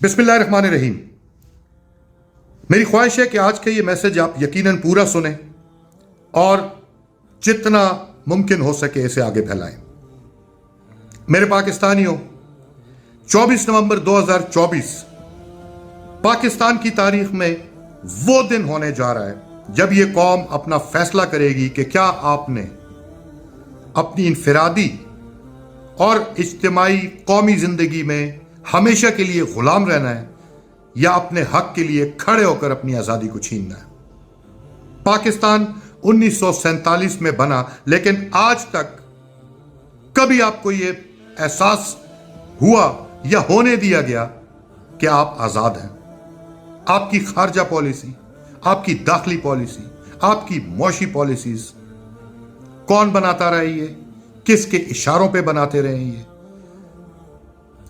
बिस्मिल्लाहिर्रहमानिर्रहीम। मेरी ख्वाहिश है कि आज का ये मैसेज आप यकीनन पूरा सुनें और जितना मुमकिन हो सके इसे आगे फैलाएं। मेरे पाकिस्तानियों, 24 नवंबर 2024 पाकिस्तान की तारीख में वो दिन होने जा रहा है जब ये कौम अपना फैसला करेगी कि क्या आपने अपनी इनफरादी और इज्तिमाई कौमी जिंदगी में हमेशा के लिए गुलाम रहना है या अपने हक के लिए खड़े होकर अपनी आजादी को छीनना है। पाकिस्तान 1947 में बना, लेकिन आज तक कभी आपको यह एहसास हुआ या होने दिया गया कि आप आजाद हैं। आपकी खारजा पॉलिसी, आपकी दाखिली पॉलिसी, आपकी मौशी पॉलिसीज कौन बनाता रहा ये, किसके इशारों पे बनाते रहे ये?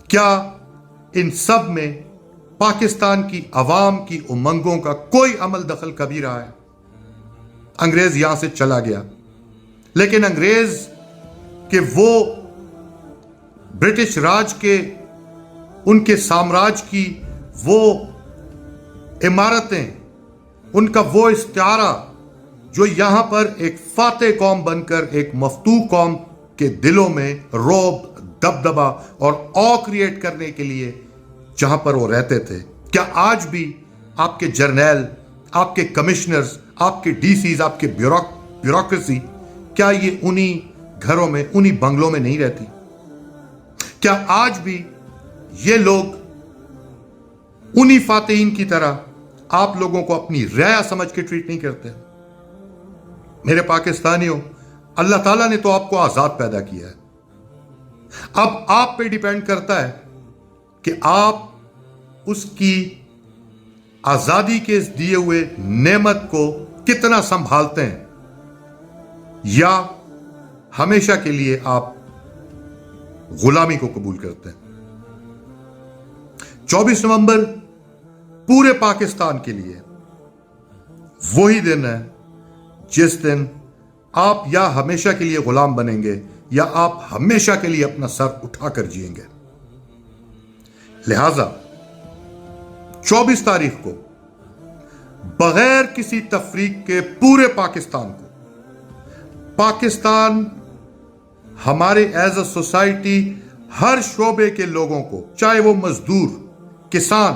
क्या इन सब में पाकिस्तान की अवाम की उमंगों का कोई अमल दखल कभी रहा है? अंग्रेज यहां से चला गया, लेकिन अंग्रेज के वो ब्रिटिश राज के उनके साम्राज्य की वो इमारतें, उनका वो इस्तारा जो यहां पर एक फातेह कौम बनकर एक मफतू कौम के दिलों में रौब, दबदबा और औ क्रिएट करने के लिए जहां पर वो रहते थे, क्या आज भी आपके जर्नैल, आपके कमिश्नर्स, आपके डीसीज, आपके ब्यूरोक्रेसी, क्या ये उन्हीं घरों में, उन्हीं बंगलों में नहीं रहती? क्या आज भी ये लोग उन्हीं फातेहीन की तरह आप लोगों को अपनी राया समझ के ट्रीट नहीं करते? मेरे पाकिस्तानियों, अल्लाह ताला ने तो आपको आजाद पैदा किया है। अब आप पे डिपेंड करता है कि आप उसकी आजादी के इस दिए हुए नेमत को कितना संभालते हैं या हमेशा के लिए आप गुलामी को कबूल करते हैं। 24 नवंबर पूरे पाकिस्तान के लिए वही दिन है जिस दिन आप या हमेशा के लिए गुलाम बनेंगे या आप हमेशा के लिए अपना सर उठाकर जिएंगे। लिहाजा 24 तारीख को बगैर किसी तफरीक के पूरे पाकिस्तान हमारे एज अ सोसाइटी हर शोबे के लोगों को, चाहे वो मजदूर, किसान,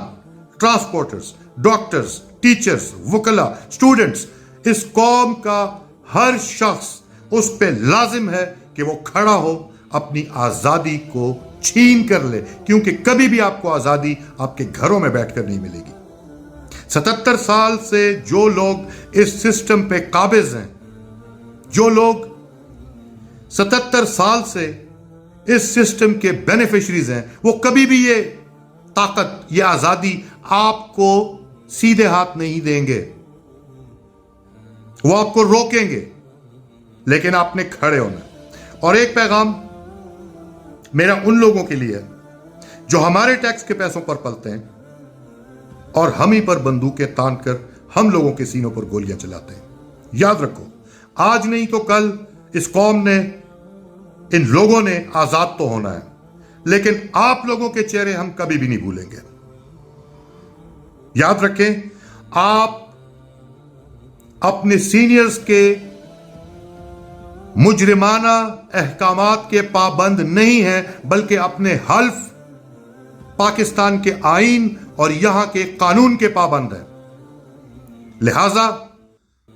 ट्रांसपोर्टर्स, डॉक्टर्स, टीचर्स, वकला, स्टूडेंट्स, इस कौम का हर शख्स उस पे लाजिम है कि वो खड़ा हो, अपनी आजादी को छीन कर ले, क्योंकि कभी भी आपको आजादी आपके घरों में बैठकर नहीं मिलेगी। 77 साल से जो लोग इस सिस्टम पे काबिज हैं, जो लोग 77 साल से इस सिस्टम के बेनिफिशरीज हैं, वो कभी भी ये ताकत, ये आजादी आपको सीधे हाथ नहीं देंगे। वो आपको रोकेंगे, लेकिन आपने खड़े होना। और एक पैगाम मेरा उन लोगों के लिए जो हमारे टैक्स के पैसों पर पलते हैं और हम ही पर बंदूकें तान कर हम लोगों के सीनों पर गोलियां चलाते हैं। याद रखो, आज नहीं तो कल इस कौम ने, इन लोगों ने आजाद तो होना है, लेकिन आप लोगों के चेहरे हम कभी भी नहीं भूलेंगे। याद रखें, आप अपने सीनियर्स के मुजरिमाना अहकामात के पाबंद नहीं हैं, बल्कि अपने हल्फ, पाकिस्तान के आईन और यहां के कानून के पाबंद हैं। लिहाजा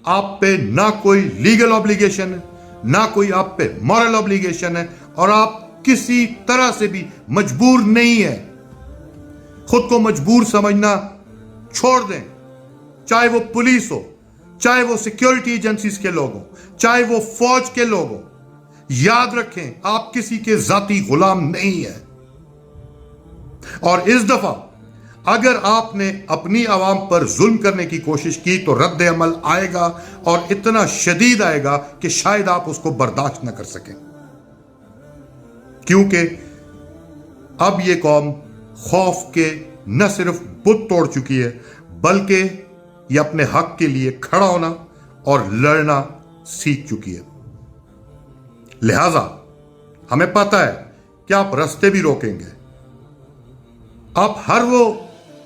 आप पे ना कोई लीगल ऑब्लिगेशन है, ना कोई आप पे मॉरल ऑब्लिगेशन है, और आप किसी तरह से भी मजबूर नहीं है। खुद को मजबूर समझना छोड़ दें, चाहे वो पुलिस हो, चाहे वो सिक्योरिटी एजेंसीज के लोग हों, चाहे वो फौज के लोग हों। याद रखें, आप किसी के जाती गुलाम नहीं है। और इस दफा अगर आपने अपनी आवाम पर जुल्म करने की कोशिश की तो रद्द अमल आएगा, और इतना शदीद आएगा कि शायद आप उसको बर्दाश्त न कर सकें। क्योंकि अब यह कौम खौफ के न सिर्फ बुत तोड़ चुकी है, बल्कि ये अपने हक के लिए खड़ा होना और लड़ना सीख चुकी है। लिहाजा हमें पता है कि आप रास्ते भी रोकेंगे, आप हर वो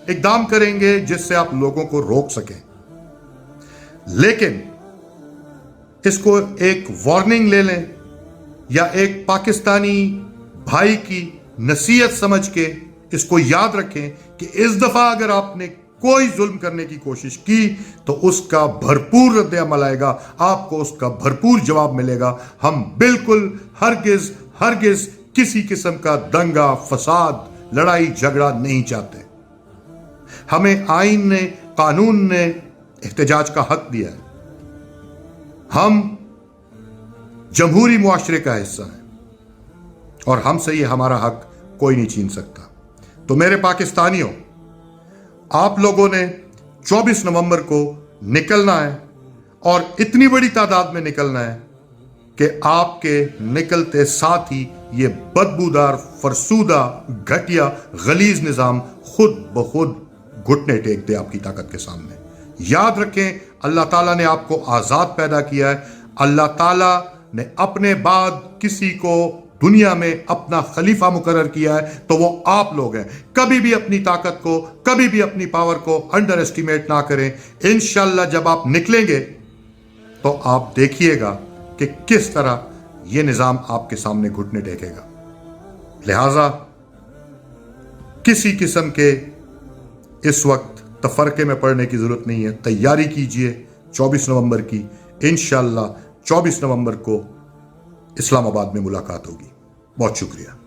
اقدام کریں گے جس سے آپ لوگوں کو روک سکیں، لیکن اس کو ایک وارننگ لے لیں یا ایک پاکستانی بھائی کی نصیحت سمجھ کے اس کو یاد رکھیں کہ اس دفعہ اگر آپ نے کوئی ظلم کرنے کی کوشش کی تو اس کا بھرپور رد عمل آئے گا، آپ کو اس کا بھرپور جواب ملے گا۔ ہم بالکل ہرگز کسی قسم کا دنگا، فساد، لڑائی جھگڑا نہیں چاہتے۔ ہمیں آئین نے، قانون نے احتجاج کا حق دیا ہے، ہم جمہوری معاشرے کا حصہ ہیں اور ہم سے یہ ہمارا حق کوئی نہیں چھین سکتا۔ تو میرے پاکستانیوں، آپ لوگوں نے 24 نومبر کو نکلنا ہے اور اتنی بڑی تعداد میں نکلنا ہے کہ آپ کے نکلتے ساتھ ہی یہ بدبودار، فرسودہ، گھٹیا، غلیظ نظام خود بخود گھٹنے ٹیک دے آپ کی طاقت کے سامنے۔ یاد رکھیں، اللہ تعالیٰ نے آپ کو آزاد پیدا کیا ہے، اللہ تعالیٰ نے اپنے بعد کسی کو دنیا میں اپنا خلیفہ مقرر کیا ہے تو وہ آپ لوگ ہیں۔ کبھی بھی اپنی طاقت کو، کبھی بھی اپنی پاور کو انڈر ایسٹیمیٹ نہ کریں۔ انشاءاللہ جب آپ نکلیں گے تو آپ دیکھیے گا کہ کس طرح یہ نظام آپ کے سامنے گھٹنے ٹیکے گا۔ لہذا کسی قسم کے اس وقت تفرقے میں پڑنے کی ضرورت نہیں ہے، تیاری کیجئے 24 نومبر کی۔ انشاءاللہ 24 نومبر کو اسلام آباد میں ملاقات ہوگی۔ بہت شکریہ۔